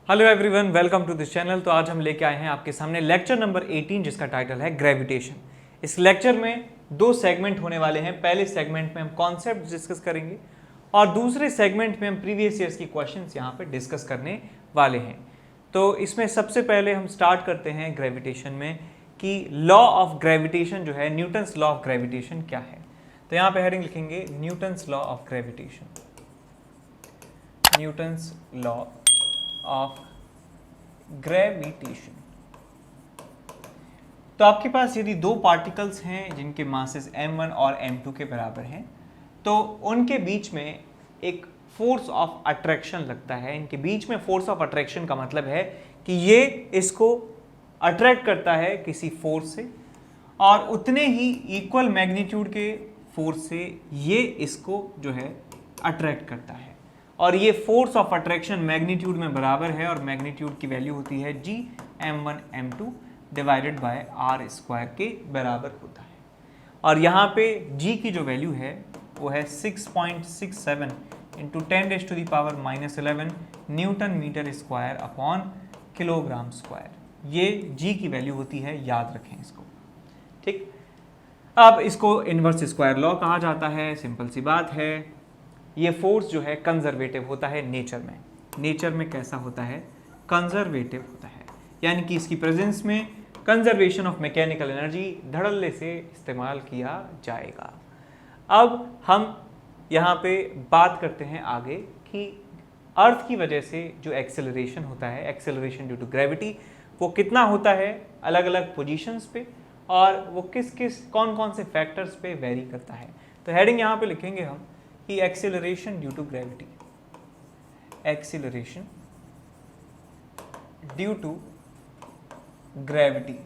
Hello everyone, welcome to this channel. तो आज हम लेके आए हैं आपके सामने लेक्चर नंबर 18 जिसका टाइटल है ग्रेविटेशन। इस लेक्चर में दो सेगमेंट होने वाले हैं। पहले सेगमेंट में हम कॉन्सेप्ट डिस्कस करेंगे और दूसरे सेगमेंट में हम प्रीवियस ईयर्स की क्वेश्चंस यहाँ पे डिस्कस करने वाले हैं। तो इसमें सबसे पहले हम स्टार्ट करते हैं ग्रेविटेशन में कि लॉ ऑफ ग्रेविटेशन जो है, न्यूटन्स लॉ ऑफ ग्रेविटेशन क्या है। तो यहाँ पे हेडिंग लिखेंगे Newton's law of gravitation, Newton's law of gravitation. तो आपके पास यदि दो पार्टिकल्स हैं जिनके मासेस m1 और m2 के बराबर हैं, तो उनके बीच में एक फोर्स ऑफ अट्रैक्शन लगता है। इनके बीच में फोर्स ऑफ अट्रैक्शन का मतलब है कि ये इसको अट्रैक्ट करता है किसी फोर्स से, और उतने ही इक्वल मैग्नीट्यूड के फोर्स से ये इसको जो है अट्रैक्ट करता है। और ये फोर्स ऑफ अट्रैक्शन मैग्नीट्यूड में बराबर है और मैग्नीट्यूड की वैल्यू होती है g m1 m2 divided by r square के बराबर होता है। और यहाँ पे g की जो वैल्यू है वो है 6.67 into 10⁻⁻11 newton metre square upon kilogram square. ये g की वैल्यू होती है, याद रखें इसको। ठीक, अब इसको इनवर्स स्क्वायर लॉ कहा जाता है। सिंपल सी बात है, ये फोर्स जो है कंजर्वेटिव होता है नेचर में। नेचर में कैसा होता है? कंजर्वेटिव होता है, यानी कि इसकी प्रेजेंस में कंजर्वेशन ऑफ मैकेनिकल एनर्जी धड़ल्ले से इस्तेमाल किया जाएगा। अब हम यहाँ पे बात करते हैं आगे कि अर्थ की वजह से जो एक्सेलरेशन होता है, एक्सेलरेशन ड्यू टू ग्रेविटी, वो कितना होता है अलग अलग पोजीशंस पे, और वो कौन कौन से फैक्टर्स पे वेरी करता है। तो हेडिंग यहाँ पे लिखेंगे हम कि acceleration due to gravity, acceleration due to gravity,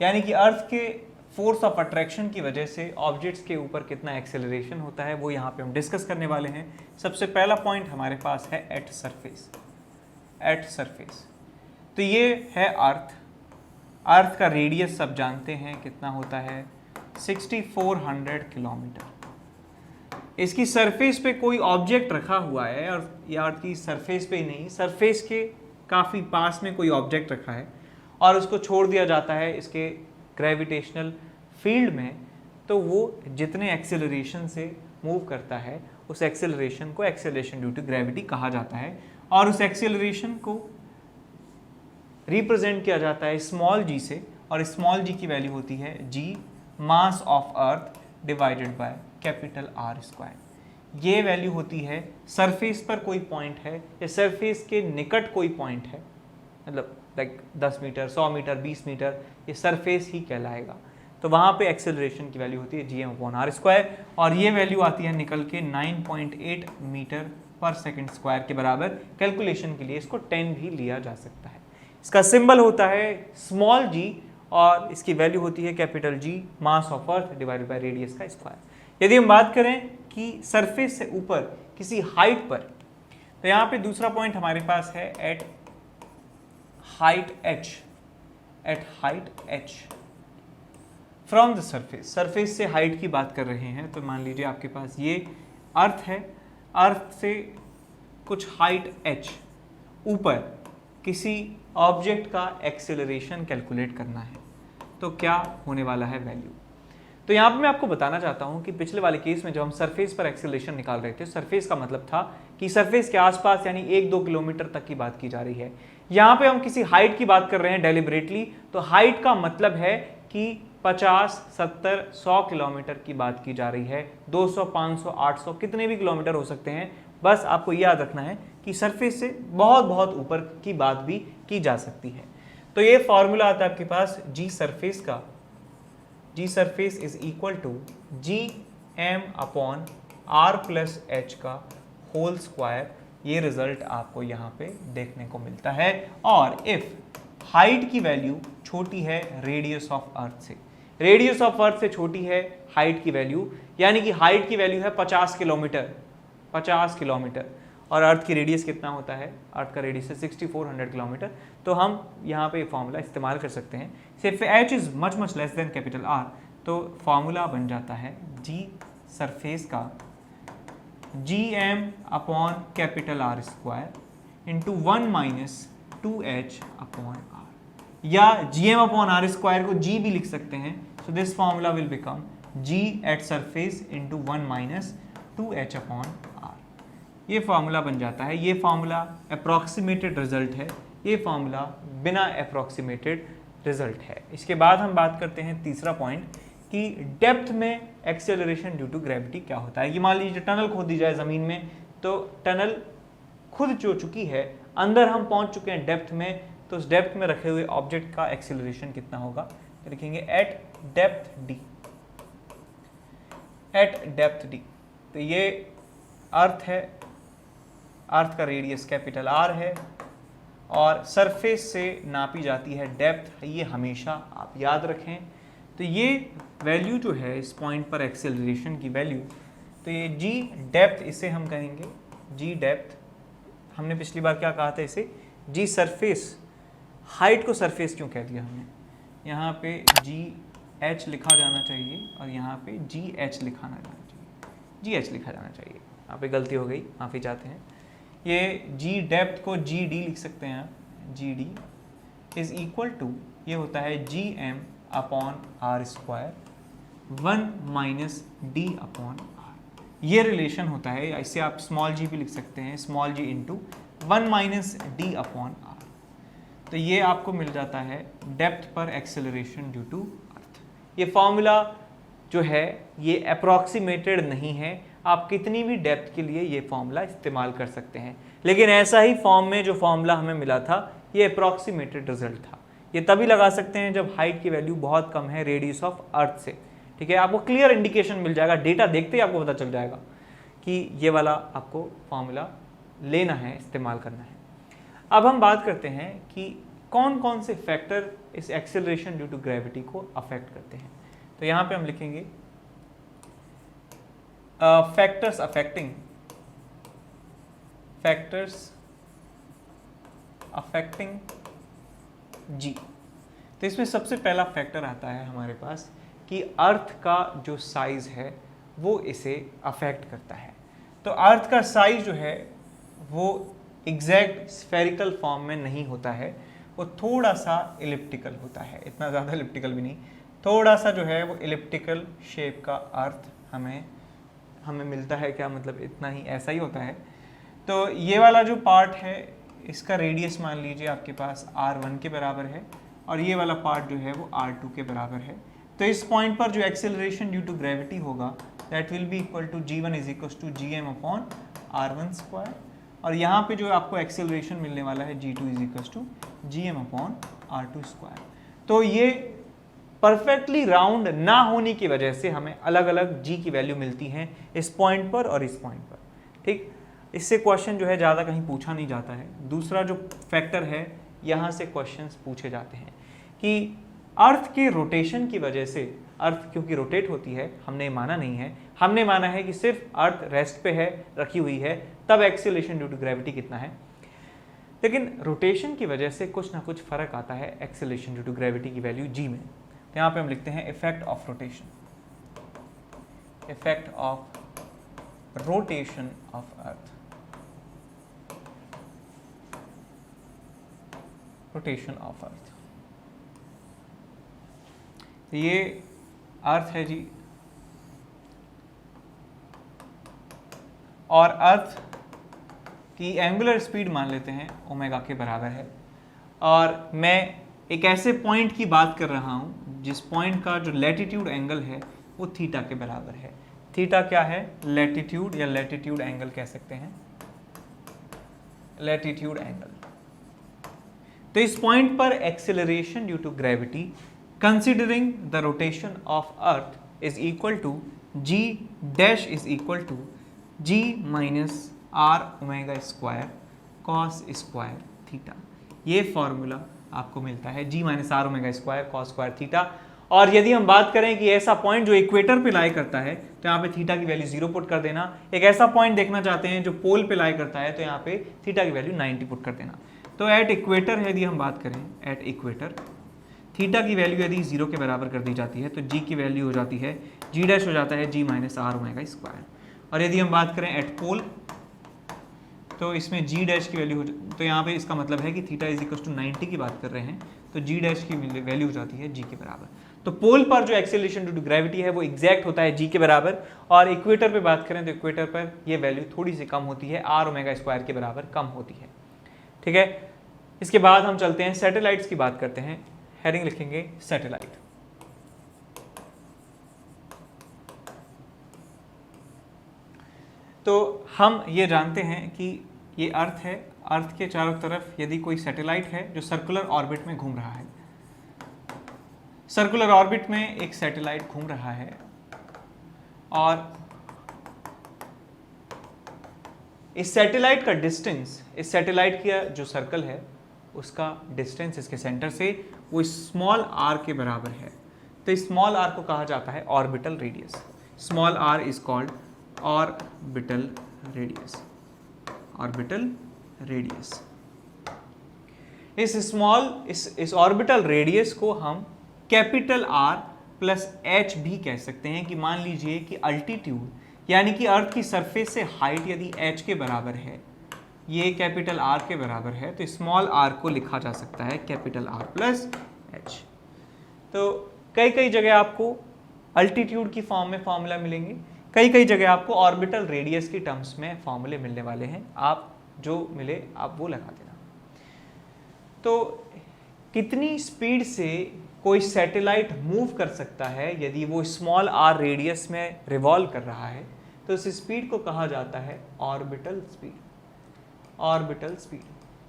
यानी कि अर्थ के फोर्स ऑफ अट्रैक्शन की वजह से ऑब्जेक्ट्स के ऊपर कितना एक्सेलरेशन होता है वो यहाँ पे हम डिस्कस करने वाले हैं। सबसे पहला पॉइंट हमारे पास है एट सरफेस। एट सरफेस तो ये है अर्थ। अर्थ का रेडियस सब जानते हैं कितना होता है, 6400 किलोमीटर। इसकी सरफेस पे कोई ऑब्जेक्ट रखा हुआ है, और या अर्थ की सरफेस पे ही नहीं, सरफेस के काफ़ी पास में कोई ऑब्जेक्ट रखा है और उसको छोड़ दिया जाता है इसके ग्रेविटेशनल फील्ड में, तो वो जितने एक्सेलरेशन से मूव करता है उस एक्सेलरेशन को एक्सेलरेशन ड्यू टू ग्रेविटी कहा जाता है। और उस एक्सेलरेशन को रिप्रेजेंट किया जाता है स्मॉल g से, और स्मॉल g की वैल्यू होती है g mass of earth divided by capital R square. ये वैल्यू होती है सरफेस पर कोई पॉइंट है या सरफेस के निकट कोई पॉइंट है, मतलब लाइक 10 मीटर, 100 मीटर, 20 मीटर, ये सरफेस ही कहलाएगा। तो वहाँ पे एक्सेलरेशन की वैल्यू होती है gm/r स्क्वायर, और ये वैल्यू आती है निकल के 9.8 मीटर पर सेकेंड स्क्वायर के बराबर। कैलकुलेशन के लिए इसको 10 भी लिया जा सकता है। इसका सिंबल होता है स्मॉल g और इसकी वैल्यू होती है capital G mass of earth divided by radius का स्क्वायर। यदि हम बात करें कि सरफेस से ऊपर किसी हाइट पर, तो यहाँ पे दूसरा पॉइंट हमारे पास है at height h, at height h from the surface. Surface से हाइट की बात कर रहे हैं, तो मान लीजिए आपके पास ये अर्थ है, अर्थ से कुछ हाइट h ऊपर किसी ऑब्जेक्ट का एक्सेलरेशन कैलकुलेट करना है, तो क्या होने वाला है वैल्यू। तो यहाँ पे मैं आपको बताना चाहता हूँ कि पिछले वाले केस में जब हम सरफेस पर एक्सेलरेशन निकाल रहे थे, सरफेस का मतलब था कि सरफेस के आसपास यानी 1-2 किलोमीटर तक की बात की जा रही है। यहाँ पे हम किसी हाइट की बात कर रहे हैं डेलिबरेटली, तो हाइट का मतलब है कि 50, 70, 100 किलोमीटर की बात की जा रही है। 200, 500, 800 कितने भी किलोमीटर हो सकते हैं। बस आपको याद रखना है कि सरफेस से बहुत बहुत ऊपर की बात भी की जा सकती है। तो ये फॉर्मूला आता है आपके पास जी सरफेस का, g surface is equal to gm/r+h का होल स्क्वायर। ये रिजल्ट आपको यहाँ पे देखने को मिलता है। और इफ हाइट की वैल्यू छोटी है रेडियस ऑफ अर्थ से, रेडियस ऑफ अर्थ से छोटी है हाइट की वैल्यू, यानी कि हाइट की वैल्यू है 50 किलोमीटर, 50 किलोमीटर, और अर्थ की रेडियस कितना होता है, अर्थ का रेडियस है 6400 किलोमीटर, तो हम यहाँ पे फॉर्मूला इस्तेमाल कर सकते हैं। सिर्फ h is much much less than capital R, तो फॉर्मूला बन जाता है जी सरफेस का gm/R² into 1 minus 2h upon R, या gm अपॉन आर स्क्वायर को g भी लिख सकते हैं. So this formula will become g at surface into 1 minus 2h upon R. ये फॉर्मूला बन जाता है. ये फॉर्मूला अप्रॉक्सीमेटेड रिजल्ट है, ये फॉर्मूला बिना अप्रॉक्सीमेटेड रिजल्ट है. इसके बाद हम बात करते हैं तीसरा पॉइंट कि डेप्थ में एक्सेलरेशन ड्यू टू ग्रेविटी क्या होता है. कि मान लीजिए टनल खोद दी जाए ज़मीन में, तो टनल खुद जो चुकी है, अंदर हम पहुंच चुके हैं डेप्थ में, तो उस डेप्थ में रखे हुए ऑब्जेक्ट का एक्सेलरेशन कितना होगा. तो लिखेंगे eight depth D, eight depth D. तो ये अर्थ है, अर्थ का रेडियस कैपिटल आर है और सरफेस से नापी जाती है डेप्थ. ये हमेशा आप याद रखें. तो ये वैल्यू जो है इस पॉइंट पर एक्सेलरेशन की वैल्यू, तो ये जी डेप्थ इसे हम कहेंगे, जी डेप्थ. हमने पिछली बार क्या कहा था इसे, जी सरफेस. हाइट को सरफेस क्यों कह दिया हमने, यहाँ पे जी एच लिखा जाना चाहिए और यहाँ पे जी एच लिखा जाना चाहिए, जी एच लिखा जाना चाहिए. यहाँ पे गलती हो गई, माफ़ी चाहते हैं. ये जी डेप्थ को जी डी लिख सकते हैं आप. G D is equal to, ये होता है G M upon R square 1 minus D upon R. ये रिलेशन होता है. इससे आप स्मॉल जी भी लिख सकते हैं, small G into 1 minus D upon R. तो ये आपको मिल जाता है डेप्थ पर एक्सेलरेशन ड्यू टू अर्थ. ये फॉर्मूला जो है ये अप्रॉक्सीमेटेड नहीं है. आप कितनी भी डेप्थ के लिए ये फॉर्मूला इस्तेमाल कर सकते हैं, लेकिन ऐसा ही फॉर्म में जो फॉर्मूला हमें मिला था ये अप्रॉक्सीमेटेड रिजल्ट था. ये तभी लगा सकते हैं जब हाइट की वैल्यू बहुत कम है रेडियस ऑफ अर्थ से. ठीक है, आपको क्लियर इंडिकेशन मिल जाएगा, डेटा देखते ही आपको पता चल जाएगा कि ये वाला आपको फॉर्मूला लेना है, इस्तेमाल करना है. अब हम बात करते हैं कि कौन कौन से फैक्टर इस एक्सेलरेशन ड्यू टू ग्रेविटी को अफेक्ट करते हैं. तो यहाँ पे हम लिखेंगे फैक्टर्स अफेक्टिंग, फैक्टर्स अफेक्टिंग जी. तो इसमें सबसे पहला फैक्टर आता है हमारे पास कि अर्थ का जो साइज है वो इसे अफेक्ट करता है. तो अर्थ का साइज जो है वो एग्जैक्ट स्फेरिकल फॉर्म में नहीं होता है, वो थोड़ा सा इलिप्टिकल होता है. इतना ज़्यादा इलिप्टिकल भी नहीं, थोड़ा सा जो है वो इलिप्टिकल शेप का अर्थ हमें मिलता है. क्या मतलब, इतना ही, ऐसा ही होता है. तो ये वाला जो पार्ट है इसका रेडियस मान लीजिए आपके पास r1 के बराबर है और ये वाला पार्ट जो है वो r2 के बराबर है. तो इस पॉइंट पर जो एक्सेलरेशन ड्यू टू ग्रेविटी होगा that will be equal to g1 is equal to gm upon r1 square. और यहाँ पे जो आपको एक्सेलरेशन मिलने वाला है g2 is equal to gm upon r2 square. तो ये परफेक्टली राउंड ना होने की वजह से हमें अलग अलग g की वैल्यू मिलती हैं इस पॉइंट पर और इस पॉइंट पर. ठीक, इससे क्वेश्चन जो है ज़्यादा कहीं पूछा नहीं जाता है. दूसरा जो फैक्टर है यहाँ से क्वेश्चंस पूछे जाते हैं कि अर्थ के रोटेशन की वजह से, अर्थ क्योंकि रोटेट होती है, हमने माना नहीं है, हमने माना है कि सिर्फ अर्थ रेस्ट पे है, रखी हुई है, तब एक्सेलरेशन ड्यू टू ग्रेविटी कितना है. लेकिन रोटेशन की वजह से कुछ ना कुछ फर्क आता है एक्सेलरेशन ड्यू टू ग्रेविटी की वैल्यू जी में. तो यहाँ पे हम लिखते हैं effect of rotation, effect of rotation of earth, rotation of अर्थ. ये अर्थ है जी, और अर्थ की एंगुलर स्पीड मान लेते हैं ओमेगा के बराबर है. और मैं एक ऐसे पॉइंट की बात कर रहा हूं जिस पॉइंट का जो लैटिट्यूड एंगल है वो थीटा के बराबर है. थीटा क्या है, लैटिट्यूड या लैटिट्यूड एंगल कह सकते हैं, लैटिट्यूड एंगल. तो इस पॉइंट पर acceleration due to gravity considering the rotation of earth is equal to g dash is equal to g minus R omega square cos square theta. ये formula आपको मिलता है g minus R omega square cos square theta. और यदि हम बात करें कि ऐसा पॉइंट जो इक्वेटर पे लाई करता है तो यहाँ पे थीटा की वैल्यू 0 पुट कर देना. एक ऐसा पॉइंट देखना चाहते हैं जो पोल पे लाई करता है तो यहाँ पे थीटा की वैल्यू 90 पुट कर देना. तो एट इक्वेटर यदि हम बात करें, एट इक्वेटर थीटा की वैल्यू यदि 0 के बराबर कर दी जाती है तो जी की वैल्यू हो जाती है, जी डैश हो जाता है g minus R omega square. और यदि हम बात करें एट पोल, तो इसमें जी डैश की वैल्यू तो यहाँ पे इसका मतलब है कि थीटा इज इक्वल टू 90 की बात कर रहे हैं, तो जी डैश की वैल्यू हो जाती है जी के बराबर। तो पोल पर जो एक्सेलरेशन ड्यू टू ग्रेविटी है वो एग्जैक्ट होता है जी के बराबर, और इक्वेटर पे बात करें तो इक्वेटर पर ये वैल्यू थोड़ी सी कम होती है, आर ओमेगा स्क्वायर के बराबर कम होती है। ठीक है, इसके बाद हम चलते हैं सैटेलाइट्स की बात करते हैं। हेडिंग लिखेंगे सैटेलाइट। तो हम ये जानते हैं कि ये अर्थ है, अर्थ के चारों तरफ यदि कोई सैटेलाइट है जो सर्कुलर ऑर्बिट में घूम रहा है, सर्कुलर ऑर्बिट में एक सैटेलाइट घूम रहा है, और इस सैटेलाइट का डिस्टेंस, इस सैटेलाइट का जो सर्कल है उसका डिस्टेंस इसके सेंटर से वो स्मॉल आर के बराबर है। तो स्मॉल आर को कहा जाता है orbital radius. Small R is called orbital radius, orbital radius. इस ऑर्बिटल रेडियस को हम कैपिटल आर प्लस एच भी कह सकते हैं, कि मान लीजिए कि अल्टीट्यूड यानी कि अर्थ की सरफेस से हाइट यदि एच के बराबर है, ये कैपिटल आर के बराबर है, तो स्मॉल आर को लिखा जा सकता है कैपिटल आर प्लस एच। तो कई कई जगह आपको अल्टीट्यूड की फॉर्म में फॉर्मूला मिलेंगे, कई कई जगह आपको ऑर्बिटल रेडियस की टर्म्स में फॉर्मूले मिलने वाले हैं, आप जो मिले आप वो लगा देना। तो कितनी स्पीड से कोई सैटेलाइट मूव कर सकता है यदि वो स्मॉल आर रेडियस में रिवॉल्व कर रहा है, तो उस स्पीड को कहा जाता है ऑर्बिटल स्पीड। ऑर्बिटल स्पीड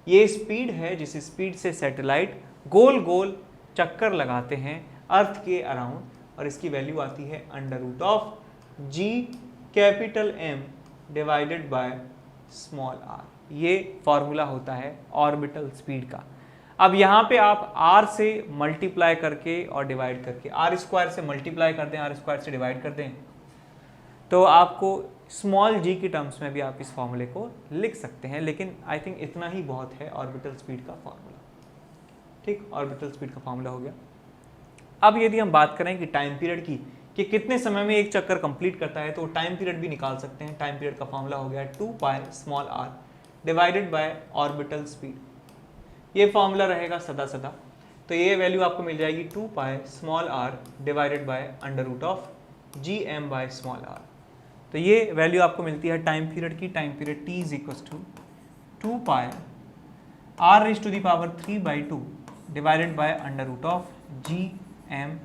ये स्पीड है जिस स्पीड से सैटेलाइट गोल गोल चक्कर लगाते हैं अर्थ के अराउंड, और इसकी वैल्यू आती है under root of G capital M divided by small R. ये फॉर्मूला होता है ऑर्बिटल स्पीड का। अब यहाँ पे आप r से मल्टीप्लाई करके और डिवाइड करके, आर स्क्वायर से मल्टीप्लाई कर दें, आर स्क्वायर से डिवाइड कर दें, तो आपको स्मॉल जी की टर्म्स में भी आप इस फॉर्मूले को लिख सकते हैं, लेकिन आई थिंक इतना ही बहुत है ऑर्बिटल स्पीड का फॉर्मूला। ठीक, ऑर्बिटल स्पीड का फॉर्मूला हो गया। अब यदि हम बात करें कि टाइम पीरियड की, कि कितने समय में एक चक्कर कंप्लीट करता है, तो टाइम पीरियड भी निकाल सकते हैं। टाइम पीरियड का फॉर्मूला हो गया 2 pi small R divided by orbital speed. ये फॉर्मूला रहेगा सदा सदा, तो ये वैल्यू आपको मिल जाएगी 2 pi small R divided by under root of G M by small R. तो ये वैल्यू आपको मिलती है टाइम पीरियड की। Time period T is equal to 2 pi R raise to the power 3/2 divided by under root of G M.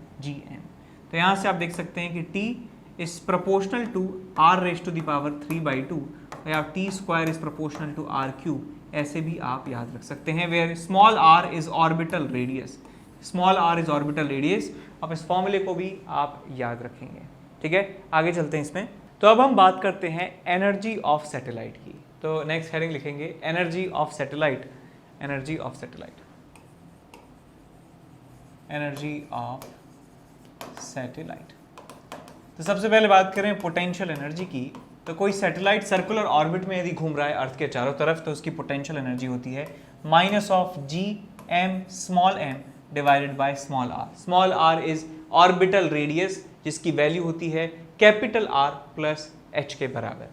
तो यहाँ से आप देख सकते हैं कि t is proportional to r raise to the power 3/2, या t square is proportional to r cube, ऐसे भी आप याद रख सकते हैं। Where small r is orbital radius, small r is orbital radius. अब इस फॉर्मूले को भी आप याद रखेंगे। ठीक है, आगे चलते हैं इसमें। तो अब हम बात करते हैं एनर्जी ऑफ सैटेलाइट की। तो नेक्स्ट हेडिंग लिखेंगे energy of satellite. Energy of satellite, energy of satellite. तो सबसे पहले बात करें पोटेंशियल एनर्जी की, तो कोई सैटेलाइट सर्कुलर ऑर्बिट में यदि घूम रहा है अर्थ के चारों तरफ, तो उसकी पोटेंशियल एनर्जी होती है minus of G M small M divided by small R. Small R is orbital radius, जिसकी वैल्यू होती है कैपिटल आर प्लस एच के बराबर।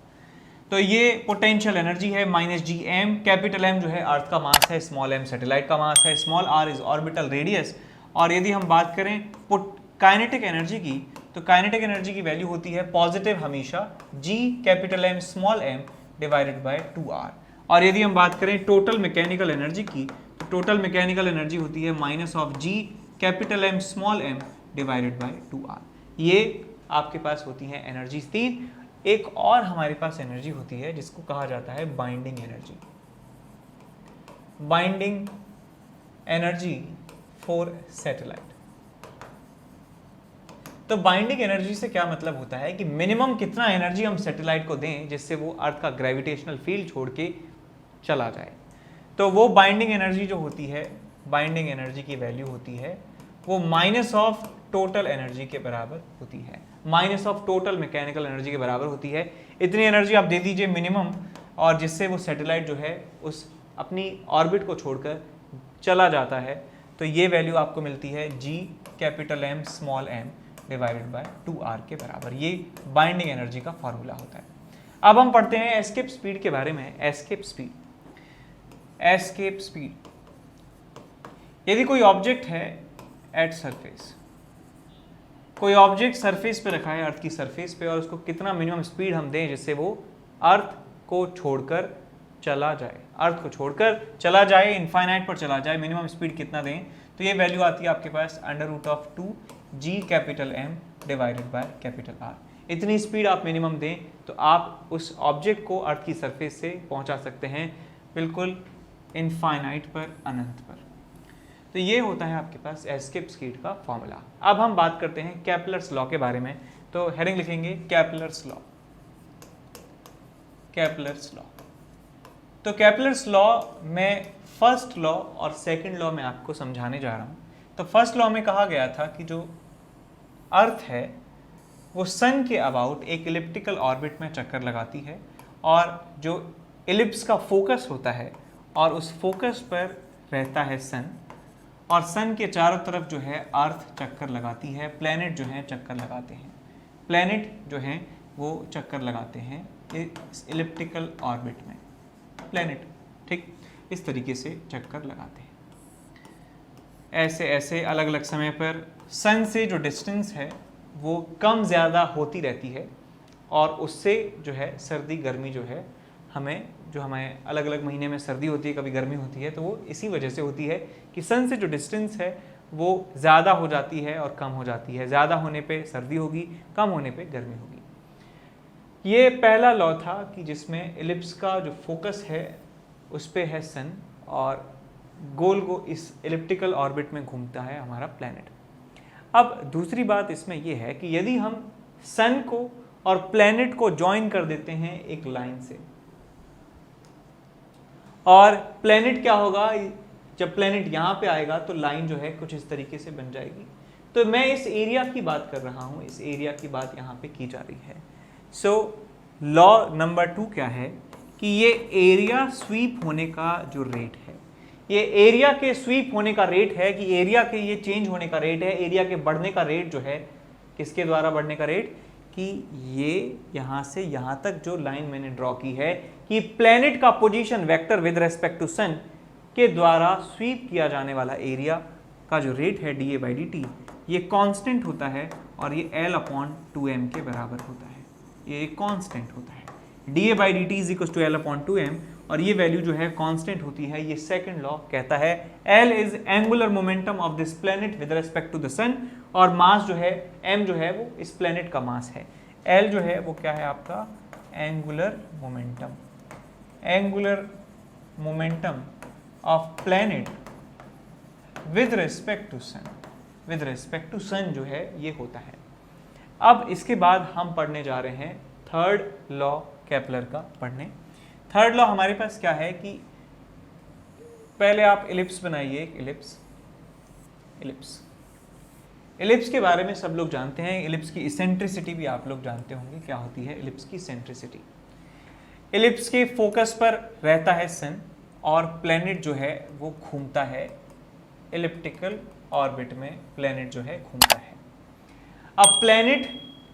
तो ये पोटेंशियल एनर्जी है minus G M, capital M जो है अर्थ का मास है, स्मॉल एम सैटेलाइट का मास है, small R is orbital radius. और यदि हम बात करें काइनेटिक एनर्जी की, तो काइनेटिक एनर्जी की वैल्यू होती है पॉजिटिव हमेशा G capital M small M divided by 2r। और यदि हम बात करें टोटल मैकेनिकल एनर्जी की, तो टोटल मैकेनिकल एनर्जी होती है minus of G capital M small M divided by 2r। ये आपके पास होती है एनर्जी 3। एक और हमारे पास एनर्जी होती है जिसको कहा जाता है binding energy. Binding energy for satellite. तो बाइंडिंग एनर्जी से क्या मतलब होता है कि मिनिमम कितना एनर्जी हम सैटेलाइट को दें जिससे वो अर्थ का ग्रेविटेशनल फील्ड छोड़ के चला जाए। तो वो बाइंडिंग एनर्जी जो होती है, बाइंडिंग एनर्जी की वैल्यू होती है वो माइनस ऑफ टोटल एनर्जी के बराबर होती है, minus of total mechanical energy के बराबर होती है। इतनी एनर्जी आप दे दीजिए मिनिमम, और जिससे वो सैटेलाइट जो है उस अपनी ऑर्बिट को छोड़कर चला जाता है, तो ये वैल्यू आपको मिलती है G capital M small M divided by 2r के बराबर। ये बाइंडिंग एनर्जी का फॉर्मूला होता है। अब हम पढ़ते हैं एस्केप स्पीड के बारे में। एस्केप स्पीड, यदि कोई ऑब्जेक्ट है एट सरफेस, कोई ऑब्जेक्ट सरफेस पे रखा है, अर्थ की सरफेस पे, और उसको कितना मिनिमम स्पीड हम दें जिससे वो अर्थ को छोड़कर चला जाए, अर्थ को छोड़कर चला जाए, इनफाइनाइट पर चला जाए, मिनिमम स्पीड कितना दें, तो ये वैल्यू आती है आपके पास √2g capital M divided by capital R। इतनी स्पीड आप मिनिमम दें तो आप उस ऑब्जेक्ट को अर्थ की सरफेस से पहुंचा सकते हैं बिल्कुल इनफाइनाइट पर, अनंत पर। तो ये होता है आपके पास एस्केप स्पीड का फॉर्मूला। अब हम बात करते हैं केपलर्स लॉ के बारे में। तो हेडिंग लिखेंगे केपलर्स लॉ। केपलर्स लॉ, तो केपलर्स लॉ में फर्स्ट लॉ और सेकंड लॉ में आपको समझाने जा रहा हूं। तो फर्स्ट लॉ में कहा गया था कि जो अर्थ है वो सन के अबाउट एक इलिप्टिकल ऑर्बिट में चक्कर लगाती है, और जो इलिप्स का फोकस होता है और उस फोकस पर रहता है सन, और सन के चारों तरफ जो है अर्थ चक्कर लगाती है, प्लैनेट जो है चक्कर लगाते हैं, प्लैनेट जो है वो चक्कर लगाते हैं इस इलिप्टिकल ऑर्बिट में, प्लैनेट, ठीक इस तरीके से चक्कर लगाते हैं। ऐसे ऐसे अलग अलग समय पर सन से जो डिस्टेंस है वो कम ज़्यादा होती रहती है, और उससे जो है सर्दी गर्मी जो है हमें अलग अलग महीने में सर्दी होती है, कभी गर्मी होती है, तो वो इसी वजह से होती है कि सन से जो डिस्टेंस है वो ज़्यादा हो जाती है और कम हो जाती है। ज़्यादा होने पे सर्दी होगी, कम होने पे गर्मी होगी। ये पहला लॉ था कि जिसमें इलिप्स का जो फोकस है उस पे है सन, और गोल को इस इलिप्टिकल ऑर्बिट में घूमता है हमारा प्लैनेट। अब दूसरी बात इसमें यह है कि यदि हम सन को और प्लैनेट को ज्वाइन कर देते हैं एक लाइन से, और प्लैनेट क्या होगा, जब प्लैनेट यहाँ पे आएगा तो लाइन जो है कुछ इस तरीके से बन जाएगी। तो मैं इस एरिया की बात कर रहा हूँ, इस एरिया की बात यहाँ पे की जा रही है। सो लॉ नंबर 2 क्या है कि ये एरिया स्वीप होने का जो रेट है, ये एरिया के स्वीप होने का रेट है, कि एरिया के ये चेंज होने का रेट है, एरिया के बढ़ने का रेट जो है, किसके द्वारा बढ़ने का रेट, कि ये यहाँ से यहाँ तक जो लाइन मैंने ड्रॉ की है कि प्लैनेट का position vector with respect to sun के द्वारा स्वीप किया जाने वाला एरिया का जो रेट है dA/dt, ये कांस्टेंट होता है और ये L/2m के बराबर होता है, ये कांस्टेंट होता है। dA/dt = L/2m, और ये वैल्यू जो है कांस्टेंट होती है। ये सेकंड लॉ कहता है L is angular momentum of this planet with respect to the sun, और मास जो है m जो है वो इस प्लैनेट का मास है। L जो है वो क्या है आपका, angular momentum of planet with respect to sun जो है ये होता है। अब इसके बाद हम पढ़ने जा रहे हैं थर्ड लॉ केपलर का पढ़ने। थर्ड लॉ हमारे पास क्या है कि पहले आप इलिप्स बनाइए, एक इलिप्स के बारे में सब लोग जानते हैं। इलिप्स की इसेंट्रिसिटी भी आप लोग जानते होंगे, क्या होती है इलिप्स की इसेंट्रिसिटी। इलिप्स के फोकस पर रहता है सन, और प्लैनेट जो है वो घूमता है इलिप्टिकल ऑर्बिट में, प्लैनेट जो है घूमता है। अब प्लैनेट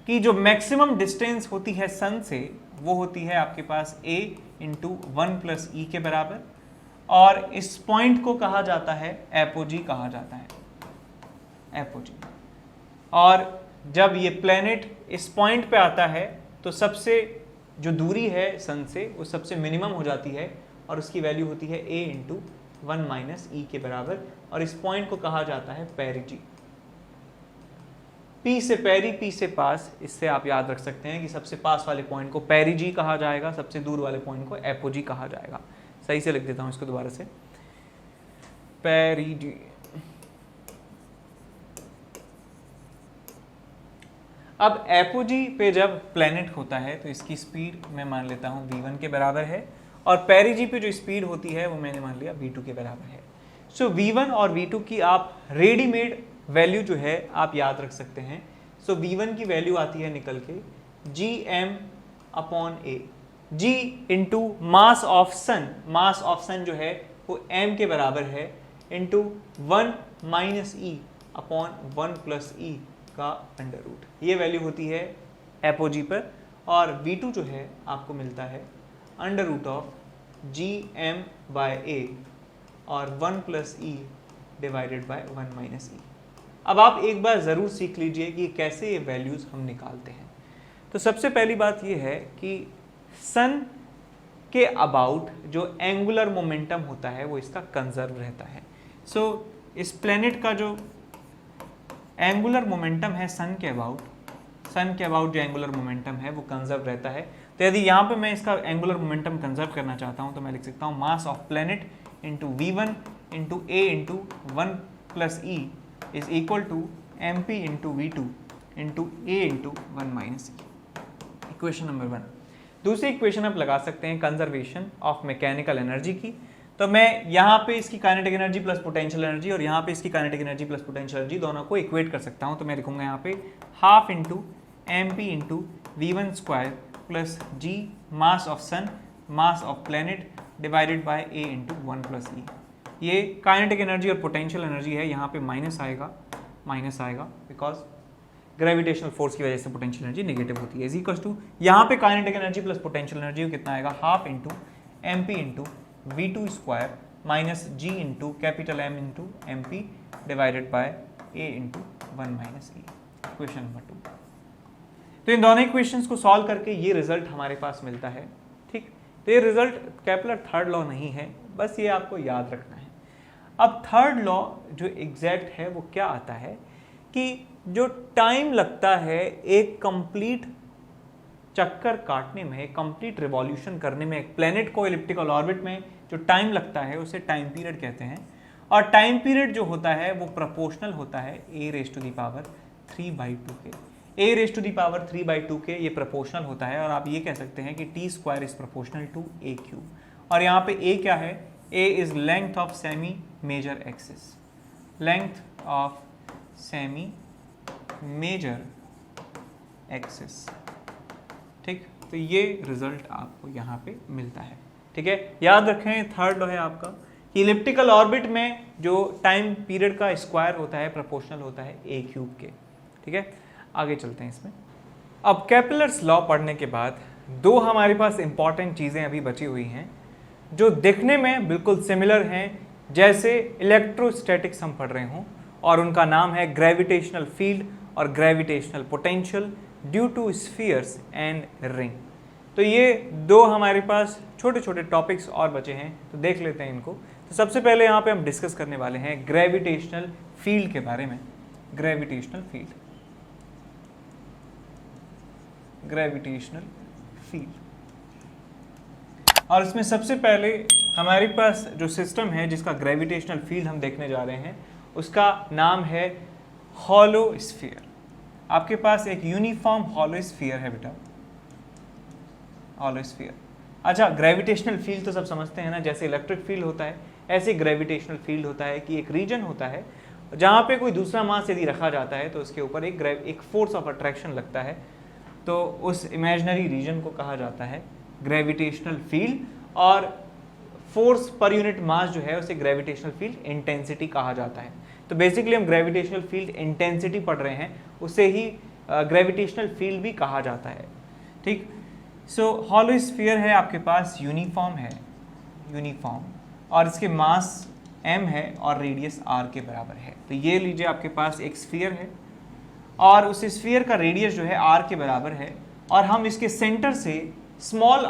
की जो मैक्सिमम डिस्टेंस होती है सन से वो होती है आपके पास a × 1 + e के बराबर, और इस पॉइंट को कहा जाता है एपोजी कहा जाता है, एपोजी। और जब ये प्लैनेट इस पॉइंट पे आता है तो सबसे जो दूरी है सन से वो सबसे मिनिमम हो जाती है, और उसकी वैल्यू होती है a × 1 - e के बराबर, और इस पॉइंट को कहा जाता है पेरिजी। P से पेरी, P से पास, इससे आप याद रख सकते हैं कि सबसे पास वाले पॉइंट को पेरिजी कहा जाएगा, सबसे दूर वाले पॉइंट को एपोजी कहा जाएगा। सही से लिख देता हूं इसको दोबारा से, पेरिजी। अब एपोजी पे जब प्लैनेट होता है तो इसकी स्पीड मैं मान लेता हूं v1 के बराबर है, और पेरिजी पे जो स्पीड होती है वो मैंने मान लिया v2 के बराबर है। सो v1 और v2 की आप रेडीमेड वैल्यू जो है आप याद रख सकते हैं। सो v1 की वैल्यू आती है निकल के gm/a, g into mass of sun, mass of sun जो है वो m के बराबर है, इंटू 1 - e/1 + e का अंडर रूट। ये वैल्यू होती है एपोजी पर, और V2 जो है आपको मिलता है अंडर रूट ऑफ GM/A और 1 plus E divided by 1 minus E। अब आप एक बार ज़रूर सीख लीजिए कि कैसे ये वैल्यूज़ हम निकालते हैं। तो सबसे पहली बात ये है कि सन के अबाउट जो एंगुलर मोमेंटम होता है वो इसका कंजर्व रहता है। सो इस प्लेनेट का जो एंगुलर मोमेंटम है सन के अबाउट जो एंगुलर मोमेंटम है वो कंजर्व रहता है। तो यदि यहाँ पे मैं इसका एंगुलर मोमेंटम कंजर्व करना चाहता हूँ तो मैं लिख सकता हूँ mass of planet into V1 into A into 1 plus E is equal to MP into V2 into A into 1 minus E। Equation number 1। दूसरी इक्वेशन आप लगा सकते हैं कंजर्वेशन ऑफ मैकेनिकल एनर्जी की। तो मैं यहाँ पे इसकी kinetic energy plus potential energy और यहाँ पे इसकी kinetic energy plus potential energy दोनों को इक्वेट कर सकता हूँ। तो मैं लिखूंगा यहाँ पे half into MP into V1 square plus G mass of sun mass of planet divided by A into 1 plus E। ये काइनेटिक एनर्जी और पोटेंशियल एनर्जी है, यहाँ पे माइनस आएगा बिकॉज ग्रेविटेशनल फोर्स की वजह से पोटेंशियल एनर्जी नेगेटिव होती है। इज इक्वल्स टू यहाँ पे kinetic energy plus potential energy कितना आएगा half into MP into V2 square minus G into capital M into MP divided by A into 1 minus E। Equation number 2। तो इन दोनों equations को solve करके ये result हमारे पास मिलता है। ठीक, तो ये रिजल्ट केपलर थर्ड लॉ नहीं है, बस ये आपको याद रखना है। अब थर्ड लॉ जो एग्जैक्ट है वो क्या आता है कि जो टाइम लगता है एक कंप्लीट चक्कर काटने में, कंप्लीट रिवॉल्यूशन करने में, एक प्लेनेट को इलिप्टिकल ऑर्बिट में जो टाइम लगता है उसे टाइम पीरियड कहते हैं। और टाइम पीरियड जो होता है वो प्रोपोर्शनल होता है a raise to the power 3/2 के। a raise to the power 3/2 के ये प्रोपोर्शनल होता है और आप ये कह सकते हैं कि t square is proportional to a cube. और यहाँ पे a क्या है? a is length of semi major axis, length of semi major axis. ठीक, तो ये रिजल्ट आपको यहाँ पे मिलता है। ठीक है, याद रखें थर्ड लॉ है आपका कि इलिप्टिकल ऑर्बिट में जो टाइम पीरियड का स्क्वायर होता है प्रोपोर्शनल होता है a क्यूब के। ठीक है, आगे चलते हैं इसमें। अब केपलर्स लॉ पढ़ने के बाद दो हमारे पास इंपॉर्टेंट चीज़ें अभी बची हुई हैं जो दिखने में बिल्कुल सिमिलर हैं जैसे इलेक्ट्रोस्टैटिक्स हम पढ़ रहे हों, और उनका नाम है ग्रेविटेशनल फील्ड और gravitational potential due to spheres and ring. तो ये दो हमारे पास छोटे छोटे टॉपिक्स और बचे हैं, तो देख लेते हैं इनको। तो सबसे पहले यहाँ पे हम डिस्कस करने वाले हैं ग्रेविटेशनल फील्ड के बारे में। ग्रेविटेशनल फील्ड, और इसमें सबसे पहले हमारे पास जो सिस्टम है जिसका ग्रेविटेशनल फील्ड हम देखने जा रहे हैं उसका नाम है हॉलो स्फीयर। आपके पास एक यूनिफॉर्म हॉलो स्फीयर है बेटा, हॉलो स्फीयर। अच्छा, ग्रेविटेशनल फील्ड तो सब समझते हैं ना, जैसे इलेक्ट्रिक फील्ड होता है ऐसे ग्रेविटेशनल फील्ड होता है कि एक रीजन होता है जहाँ पे कोई दूसरा मास यदि रखा जाता है तो उसके ऊपर एक फोर्स ऑफ अट्रैक्शन लगता है, तो उस इमेजिनरी रीजन को कहा जाता है ग्रेविटेशनल फील्ड, और फोर्स पर यूनिट मास जो है उसे ग्रेविटेशनल फील्ड इंटेंसिटी कहा जाता है। तो बेसिकली हम ग्रेविटेशनल फील्ड इंटेंसिटी पढ़ रहे हैं, उसे ही ग्रेविटेशनल फील्ड भी कहा जाता है। ठीक, सो हॉलो स्फीयर है आपके पास, यूनिफॉर्म, और इसके मास m है और रेडियस r के बराबर है। तो ये लीजिए आपके पास एक स्फीयर है और उस स्फीयर का रेडियस जो है r के बराबर है, और हम इसके सेंटर से स्मॉल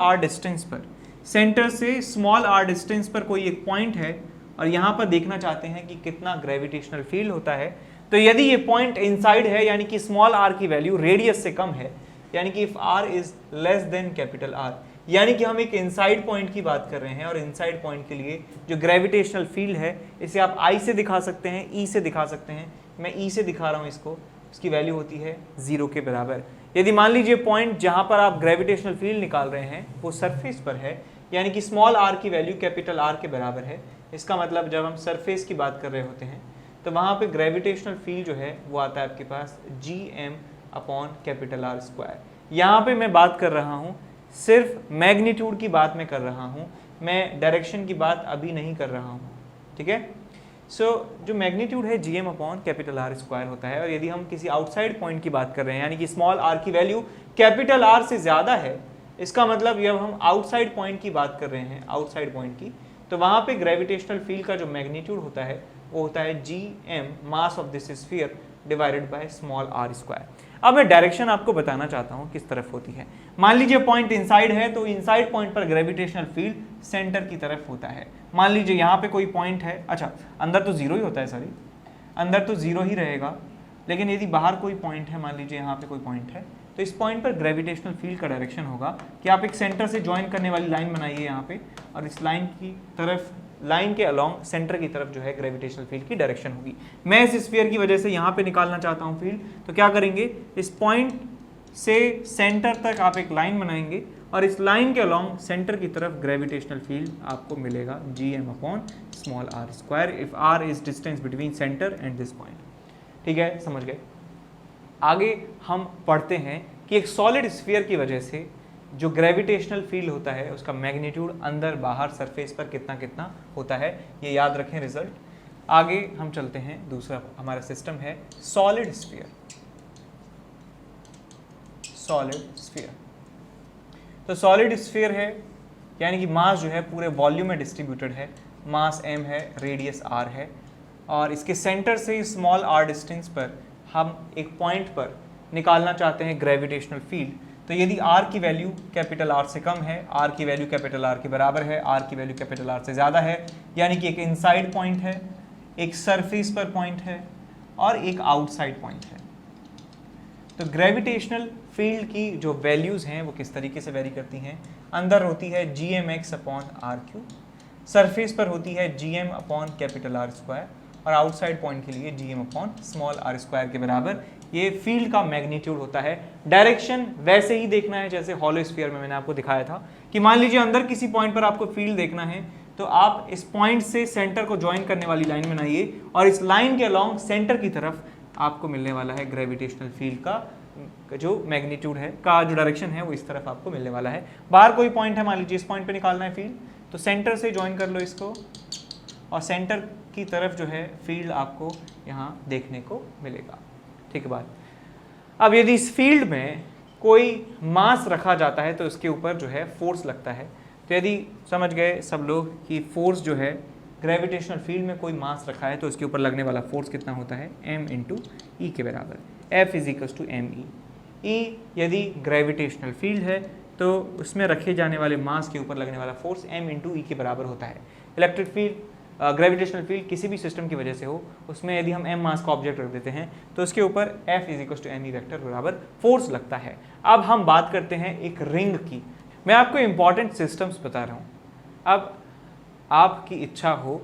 r डिस्टेंस पर कोई एक पॉइंट है और यहाँ पर देखना चाहते हैं कि कितना ग्रेविटेशनल फील्ड होता है। तो यदि ये पॉइंट इनसाइड है यानी कि स्मॉल r की वैल्यू रेडियस से कम है, यानी कि if r is less than capital R, यानी कि हम एक इनसाइड पॉइंट की बात कर रहे हैं, और इनसाइड पॉइंट के लिए जो ग्रेविटेशनल फील्ड है इसे आप I से दिखा सकते हैं, E से दिखा सकते हैं। मैं E से दिखा रहा हूँ इसको, इसकी वैल्यू होती है 0 के बराबर। यदि मान लीजिए पॉइंट जहाँ पर आप ग्रेविटेशनल फील्ड निकाल रहे हैं वो सरफेस पर है, यानी कि स्मॉल r की वैल्यू कैपिटल R के बराबर है, इसका मतलब जब हम सरफेस की बात कर रहे होते हैं तो वहाँ पे ग्रेविटेशनल फील्ड जो है वो आता है आपके पास Gm/R²। यहाँ पे मैं बात कर रहा हूँ सिर्फ मैग्नीट्यूड की बात मैं कर रहा हूँ, मैं डायरेक्शन की बात अभी नहीं कर रहा हूँ। ठीक है, जो मैग्नीट्यूड है G M upon capital R square होता है, और यदि हम किसी आउटसाइड पॉइंट की बात कर रहे हैं यानी कि स्मॉल आर की वैल्यू कैपिटल आर से ज़्यादा है, इसका मतलब जब हम आउटसाइड पॉइंट की बात कर रहे हैं, आउटसाइड पॉइंट की, तो वहाँ पे ग्रेविटेशनल फील्ड का जो मैग्नीट्यूड होता है वो होता है G M mass of this sphere divided by small R square. अब मैं डायरेक्शन आपको बताना चाहता हूँ किस तरफ होती है। मान लीजिए पॉइंट इनसाइड है, तो इनसाइड पॉइंट पर ग्रेविटेशनल फील्ड सेंटर की तरफ होता है। मान लीजिए यहाँ पे कोई पॉइंट है, अच्छा अंदर तो जीरो ही होता है, सॉरी अंदर तो जीरो ही रहेगा, लेकिन यदि बाहर कोई पॉइंट है, मान लीजिए यहाँ पे कोई पॉइंट है, तो इस पॉइंट पर ग्रेविटेशनल फील्ड का डायरेक्शन होगा कि आप एक सेंटर से ज्वाइन करने वाली लाइन बनाइए यहाँ पे, और इस लाइन की तरफ, लाइन के अलोंग सेंटर की तरफ जो है ग्रेविटेशनल फील्ड की डायरेक्शन होगी। मैं इस स्फीयर की वजह से यहाँ पे निकालना चाहता हूँ फील्ड, तो क्या करेंगे, इस पॉइंट से सेंटर तक आप एक लाइन बनाएंगे और इस लाइन के अलोंग सेंटर की तरफ ग्रेविटेशनल फील्ड आपको मिलेगा G M upon small R square if R is distance between centre and this point. ठीक है, समझ गए। आगे हम पढ़ते हैं कि एक सॉलिड स्फीयर की वजह से जो ग्रेविटेशनल फील्ड होता है उसका मैग्नीट्यूड अंदर बाहर सरफेस पर कितना कितना होता है, ये याद रखें रिजल्ट। आगे हम चलते हैं, दूसरा हमारा सिस्टम है सॉलिड स्फीयर। सॉलिड स्फीयर, तो सॉलिड स्फीयर है यानी कि मास जो है पूरे वॉल्यूम में डिस्ट्रीब्यूटेड है, मास m है, रेडियस r है, और इसके सेंटर से स्मॉल r डिस्टेंस पर हम एक पॉइंट पर निकालना चाहते हैं ग्रेविटेशनल फील्ड। तो यदि r की वैल्यू कैपिटल R से कम है, r की वैल्यू कैपिटल R के बराबर है, r की वैल्यू कैपिटल R से ज़्यादा है, यानी कि एक इनसाइड पॉइंट है, एक सरफेस पर पॉइंट है और एक आउटसाइड पॉइंट है, तो ग्रेविटेशनल फील्ड की जो वैल्यूज़ हैं वो किस तरीके से वेरी करती हैं। अंदर होती है G M X upon R cube, surface पर होती है G M upon capital R square, और आउटसाइड पॉइंट के लिए G M upon small R square के बराबर ये फील्ड का मैग्नीट्यूड होता है। डायरेक्शन वैसे ही देखना है जैसे हॉलो स्फीयर में मैंने आपको दिखाया था कि मान लीजिए अंदर किसी पॉइंट पर आपको फील्ड देखना है, तो आप इस पॉइंट से सेंटर को ज्वाइन करने वाली लाइन बनाइए और इस लाइन के अलोंग सेंटर की तरफ आपको मिलने वाला है ग्रेविटेशनल फील्ड का जो मैग्नीट्यूड है, का जो डायरेक्शन है वो इस तरफ आपको मिलने वाला है। बाहर कोई पॉइंट है, मान लीजिए इस पॉइंट पे निकालना है फील्ड, तो सेंटर से ज्वाइन कर लो इसको और सेंटर की तरफ जो है फील्ड आपको यहाँ देखने को मिलेगा। ठीक है बात। अब यदि इस फील्ड में कोई मास रखा जाता है तो इसके ऊपर जो है फोर्स लगता है। तो यदि समझ गए सब लोग कि फोर्स जो है ग्रेविटेशनल फील्ड में कोई मास रखा है तो इसके ऊपर लगने वाला फोर्स कितना होता है, m इंटू ई के बराबर, F is equal to M E. यदि ग्रेविटेशनल फील्ड है तो उसमें रखे जाने वाले मास के ऊपर लगने वाला फोर्स m इंटू ई के बराबर होता है। इलेक्ट्रिक फील्ड, ग्रेविटेशनल फील्ड किसी भी सिस्टम की वजह से हो, उसमें यदि हम m मास का ऑब्जेक्ट रख देते हैं तो उसके ऊपर F is equal to M E vector बराबर फोर्स लगता है। अब हम बात करते हैं एक रिंग की। मैं आपको इंपॉर्टेंट सिस्टम्स बता रहा हूँ। अब आपकी इच्छा हो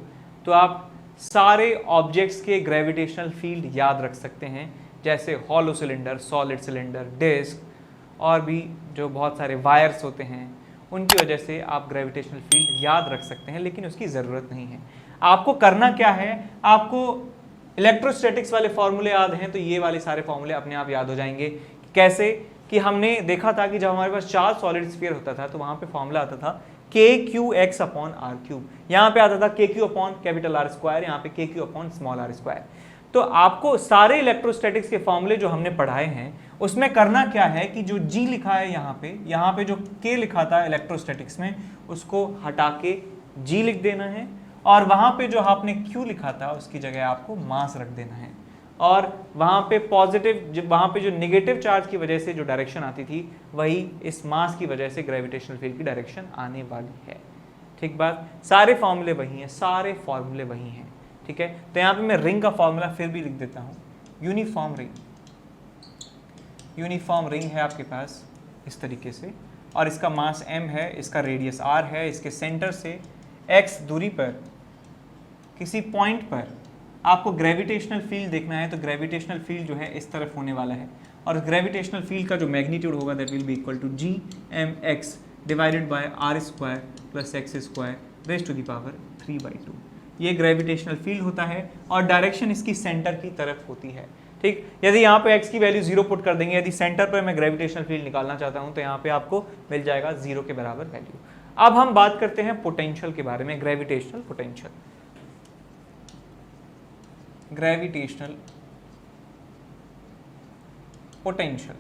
तो आप सारे ऑब्जेक्ट्स के ग्रेविटेशनल फील्ड याद रख सकते हैं, जैसे hollow cylinder, solid cylinder, disc और भी जो बहुत सारे वायर्स होते हैं, उनकी वजह से आप ग्रेविटेशनल फील्ड याद रख सकते हैं, लेकिन उसकी ज़रूरत नहीं है। आपको करना क्या है, आपको इलेक्ट्रोस्टैटिक्स वाले फॉर्मूले याद हैं तो ये वाले सारे फॉर्मूले अपने आप याद हो जाएंगे। कैसे कि हमने देखा था कि जब हमारे पास चार सॉलिड स्फीयर होता था तो वहाँ पे फॉर्मूला आता था K Q X upon R cube, यहाँ पे आता था K Q upon capital R square, यहाँ पे K Q upon small R square. तो आपको सारे इलेक्ट्रोस्टैटिक्स के फॉर्मूले जो हमने पढ़ाए हैं उसमें करना क्या है कि जो जी लिखा है यहाँ पे जो के लिखा था इलेक्ट्रोस्टैटिक्स में उसको हटा के जी लिख देना है, और वहाँ पे जो आपने क्यू लिखा था उसकी जगह आपको मास रख देना है, और वहाँ पे पॉजिटिव, वहाँ पे जो नेगेटिव चार्ज की वजह से जो डायरेक्शन आती थी वही इस मास की वजह से ग्रेविटेशनल फील्ड की डायरेक्शन आने वाली है। ठीक बात, सारे फॉर्मूले वही हैं, सारे फॉर्मूले वही हैं। ठीक है, तो यहाँ पे मैं रिंग का फॉर्मूला फिर भी लिख देता हूँ। यूनिफॉर्म रिंग, यूनिफॉर्म रिंग है आपके पास इस तरीके से, और इसका मास m है, इसका रेडियस r है, इसके सेंटर से x दूरी पर किसी पॉइंट पर आपको ग्रेविटेशनल फील्ड देखना है, तो ग्रेविटेशनल फील्ड जो है इस तरफ होने वाला है, और ग्रेविटेशनल फील्ड का जो मैग्नीट्यूड होगा that will be equal to G M X divided by R square plus X square raise to the power 3/2। ये ग्रेविटेशनल फील्ड होता है और डायरेक्शन इसकी सेंटर की तरफ होती है। ठीक, यदि यहाँ पे x की वैल्यू 0 पुट कर देंगे, यदि सेंटर पर मैं ग्रेविटेशनल फील्ड निकालना चाहता हूँ तो यहाँ पे आपको मिल जाएगा 0 के बराबर वैल्यू। अब हम बात करते हैं पोटेंशियल के बारे में, ग्रेविटेशनल पोटेंशियल। Gravitational potential.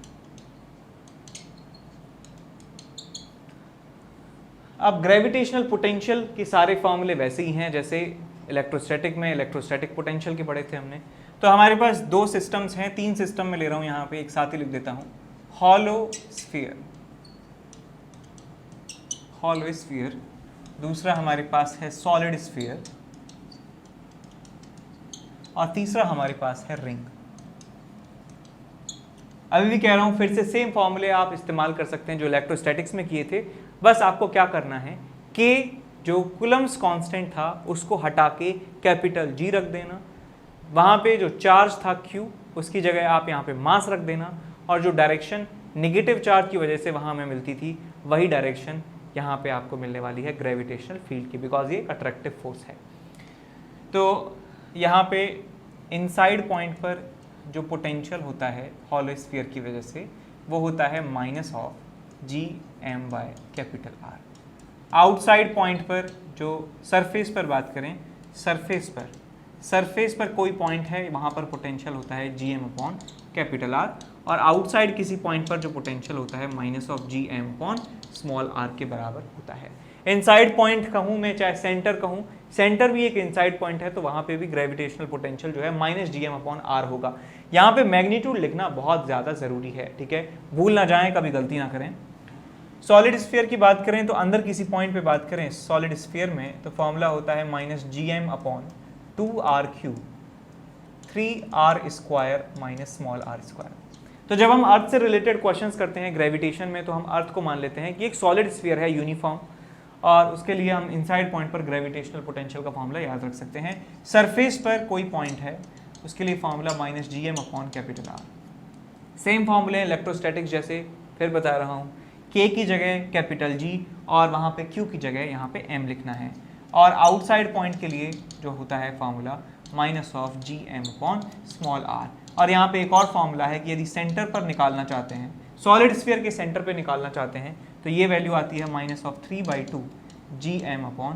अब ग्रेविटेशनल पोटेंशियल के सारे फॉर्मूले वैसे ही हैं जैसे इलेक्ट्रोस्टैटिक में इलेक्ट्रोस्टैटिक पोटेंशियल के पढ़े थे हमने। तो हमारे पास दो सिस्टम्स हैं, तीन सिस्टम में ले रहा हूं, यहां पे एक साथ ही लिख देता हूं। हॉलो स्फीयर, दूसरा हमारे पास है सॉलिड स्फीयर, और तीसरा हमारे पास है रिंग। अभी भी कह रहा हूं फिर से सेम फॉर्मूले आप इस्तेमाल कर सकते हैं जो इलेक्ट्रोस्टैटिक्स में किए थे। बस आपको क्या करना है कि जो कूलम्स कांस्टेंट था उसको हटा के कैपिटल G रख देना, वहां पे जो चार्ज था Q उसकी जगह आप यहाँ पे मास रख देना, और जो डायरेक्शन निगेटिव चार्ज की वजह से वहां में मिलती थी वही डायरेक्शन यहाँ पे आपको मिलने वाली है ग्रेविटेशनल फील्ड की, बिकॉज ये अट्रैक्टिव फोर्स है। तो यहाँ पे इनसाइड पॉइंट पर जो पोटेंशियल होता है हॉलो स्फीयर की वजह से वो होता है -GM/R। आउटसाइड पॉइंट पर जो सरफेस पर बात करें, सरफेस पर कोई पॉइंट है वहाँ पर पोटेंशियल होता है GM/R, और आउटसाइड किसी पॉइंट पर जो पोटेंशियल होता है -GM/r के बराबर होता है। इनसाइड पॉइंट कहूँ मैं, चाहे सेंटर कहूँ, सेंटर भी एक इनसाइड पॉइंट है, तो वहाँ पे भी ग्रेविटेशनल पोटेंशियल जो है -GM/R होगा। यहाँ पे मैग्नीट्यूड लिखना बहुत ज़्यादा ज़रूरी है, ठीक है, भूल ना जाएं, कभी गलती ना करें। सॉलिड स्फीयर की बात करें तो अंदर किसी पॉइंट पे बात करें सॉलिड स्फीयर में, तो फॉर्मूला होता है -GM/2r³ 3r² तो जब हम अर्थ से रिलेटेड क्वेश्चंस करते हैं ग्रेविटेशन में, तो हम अर्थ को मान लेते हैं कि एक सॉलिड स्फीयर है यूनिफॉर्म, और उसके लिए हम इनसाइड पॉइंट पर ग्रेविटेशनल पोटेंशियल का फॉर्मूला याद रख सकते हैं। सरफेस पर कोई पॉइंट है उसके लिए फॉर्मूला -GM/R। सेम फॉर्मूले इलेक्ट्रोस्टैटिक्स जैसे, फिर बता रहा हूँ, K की जगह कैपिटल G और वहाँ पे Q की जगह यहाँ पे M लिखना है, और आउटसाइड पॉइंट के लिए जो होता है फॉर्मूला -GM/r। और यहाँ पे एक और फॉर्मूला है कि यदि सेंटर पर निकालना चाहते हैं, सॉलिड स्फीयर के सेंटर पे निकालना चाहते हैं, तो ये वैल्यू आती है -3/2 GM/R।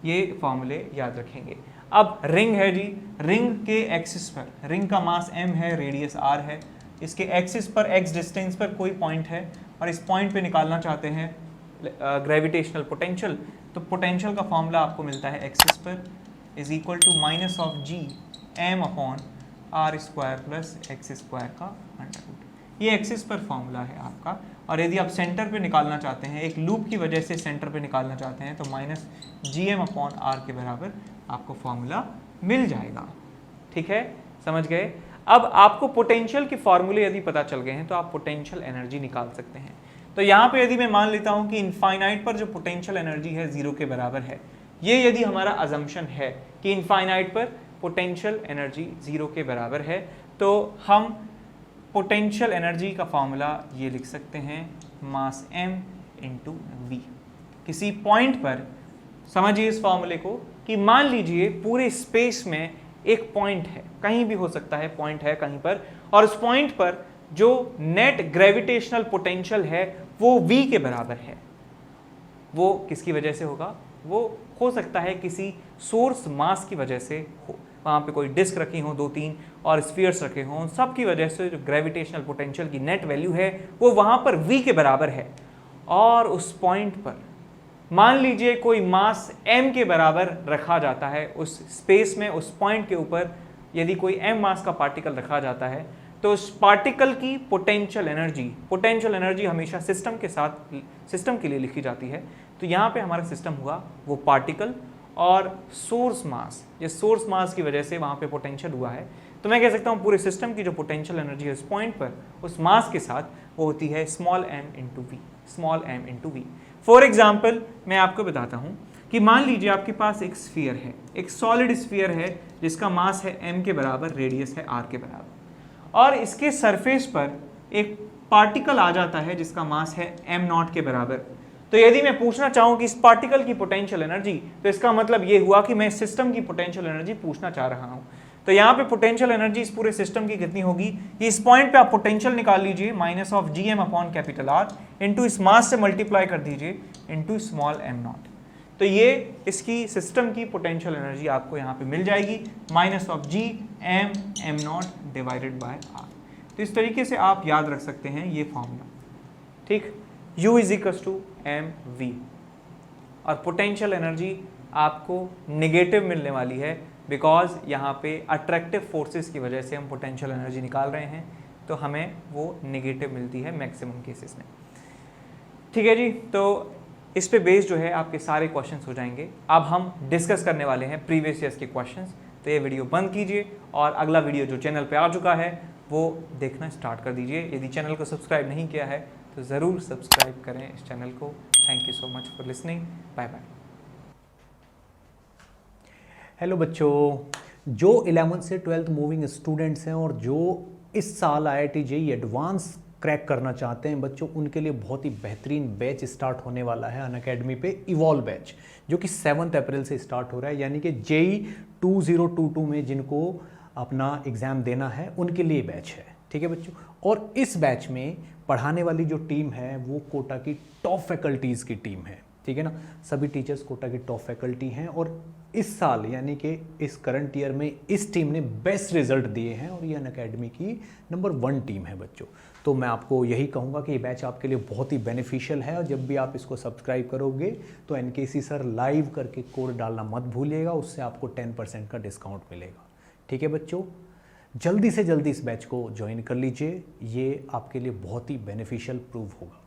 ये फॉर्मूले याद रखेंगे। अब रिंग है जी, रिंग के एक्सिस पर, रिंग का मास m है, रेडियस r है, इसके एक्सिस पर x डिस्टेंस पर कोई पॉइंट है और इस पॉइंट पे निकालना चाहते हैं ग्रेविटेशनल पोटेंशियल, तो पोटेंशियल का फॉर्मूला आपको मिलता है एक्सिस पर -GM/r² + x² ये एक्सिस पर फॉर्मूला है आपका। और यदि आप सेंटर पे निकालना चाहते हैं, एक लूप की वजह से सेंटर पे निकालना चाहते हैं, तो -GM/r के बराबर आपको फॉर्मूला मिल जाएगा। ठीक है, समझ गए। अब आपको पोटेंशियल के फॉर्मूले यदि पता चल गए हैं तो आप पोटेंशियल एनर्जी निकाल सकते हैं। तो यहाँ पे यदि मैं मान लेता हूँ कि इनफाइनाइट पर जो पोटेंशियल एनर्जी है 0 के बराबर है, ये यदि हमारा अजम्पशन है कि इनफाइनाइट पर पोटेंशियल एनर्जी 0 के बराबर है, तो हम पोटेंशियल एनर्जी का फॉर्मूला ये लिख सकते हैं मास m × v। किसी पॉइंट पर समझिए इस फॉर्मूले को कि मान लीजिए पूरे स्पेस में एक पॉइंट है, कहीं भी हो सकता है, पॉइंट है कहीं पर, और उस पॉइंट पर जो नेट ग्रेविटेशनल पोटेंशियल है वो v के बराबर है। वो किसकी वजह से होगा? वो हो सकता है किसी सोर्स मास की वजह से हो, वहाँ पे कोई डिस्क रखी हो 2-3 और स्फीयर्स रखे हों, सब की वजह से जो ग्रेविटेशनल पोटेंशियल की नेट वैल्यू है वो वहाँ पर v के बराबर है। और उस पॉइंट पर मान लीजिए कोई मास m के बराबर रखा जाता है उस स्पेस में, उस पॉइंट के ऊपर यदि कोई m मास का पार्टिकल रखा जाता है, तो उस पार्टिकल की पोटेंशियल एनर्जी हमेशा सिस्टम के साथ, सिस्टम के लिए लिखी जाती है। तो यहाँ पे हमारा सिस्टम हुआ वो पार्टिकल और सोर्स मास, जिस सोर्स मास की वजह से वहाँ पे पोटेंशियल हुआ है, तो मैं कह सकता हूँ पूरे सिस्टम की जो पोटेंशियल एनर्जी है उस पॉइंट पर, उस मास के साथ, वो होती है small m × v। For example मैं आपको बताता हूँ कि मान लीजिए आपके पास एक स्फीयर है, एक सॉलिड स्फीयर है जिसका मास है m के बराबर, रेडियस है r के बराबर, और इसके सरफेस पर एक पार्टिकल आ जाता है जिसका मास है m0 के बराबर। तो यदि मैं पूछना चाहूँ कि इस पार्टिकल की पोटेंशियल एनर्जी, तो इसका मतलब ये हुआ कि मैं सिस्टम की पोटेंशियल एनर्जी पूछना चाह रहा हूँ। तो यहाँ पे पोटेंशियल एनर्जी इस पूरे सिस्टम की कितनी होगी, कि इस पॉइंट पे आप पोटेंशियल निकाल लीजिए -GM/R इनटू इस मास से मल्टीप्लाई कर दीजिए इनटू स्मॉल m0। तो ये इसकी सिस्टम की पोटेंशियल एनर्जी आपको यहाँ पे मिल जाएगी minus of G M M not divided by R. तो इस तरीके से आप याद रख सकते हैं ये फॉर्मूला, ठीक। U is equal to M V, और पोटेंशियल एनर्जी आपको नेगेटिव मिलने वाली है बिकॉज यहाँ पे अट्रैक्टिव फोर्सेस की वजह से हम पोटेंशियल एनर्जी निकाल रहे हैं, तो हमें वो नेगेटिव मिलती है मैक्सिमम केसेस में, ठीक है जी। तो इस पे बेस जो है आपके सारे क्वेश्चंस हो जाएंगे। अब हम डिस्कस करने वाले हैं प्रीवियस ईयर्स के क्वेश्चंस। तो ये वीडियो बंद कीजिए और अगला वीडियो जो चैनल पे आ चुका है वो देखना स्टार्ट कर दीजिए। यदि चैनल को सब्सक्राइब नहीं किया है तो ज़रूर सब्सक्राइब करें इस चैनल को। Thank you so much for listening, bye bye. Hello बच्चों, जो 11th से 12th मूविंग स्टूडेंट्स हैं और जो इस साल IIT JEE एडवांस क्रैक करना चाहते हैं बच्चों, उनके लिए बहुत ही बेहतरीन बैच स्टार्ट होने वाला है अनअकैडमी पे, इवॉल्व बैच, जो कि 7 अप्रैल से स्टार्ट हो रहा है। यानी कि JEE 2022 में जिनको अपना एग्ज़ाम देना है उनके लिए बैच है, ठीक है बच्चों। और इस बैच में पढ़ाने वाली जो टीम है वो कोटा की टॉप फैकल्टीज़ की टीम है, ठीक है ना। सभी टीचर्स कोटा की टॉप फैकल्टी हैं और इस साल यानी कि इस करंट ईयर में इस टीम ने बेस्ट रिजल्ट दिए हैं और ये अनअकैडमी की नंबर 1 टीम है बच्चों। तो मैं आपको यही कहूँगा कि ये बैच आपके लिए बहुत ही बेनिफिशियल है और जब भी आप इसको सब्सक्राइब करोगे तो NKC सर लाइव करके कोड डालना मत भूलिएगा, उससे आपको 10% का डिस्काउंट मिलेगा, ठीक है बच्चों। जल्दी से जल्दी इस बैच को ज्वाइन कर लीजिए, ये आपके लिए बहुत ही बेनिफिशियल प्रूव होगा।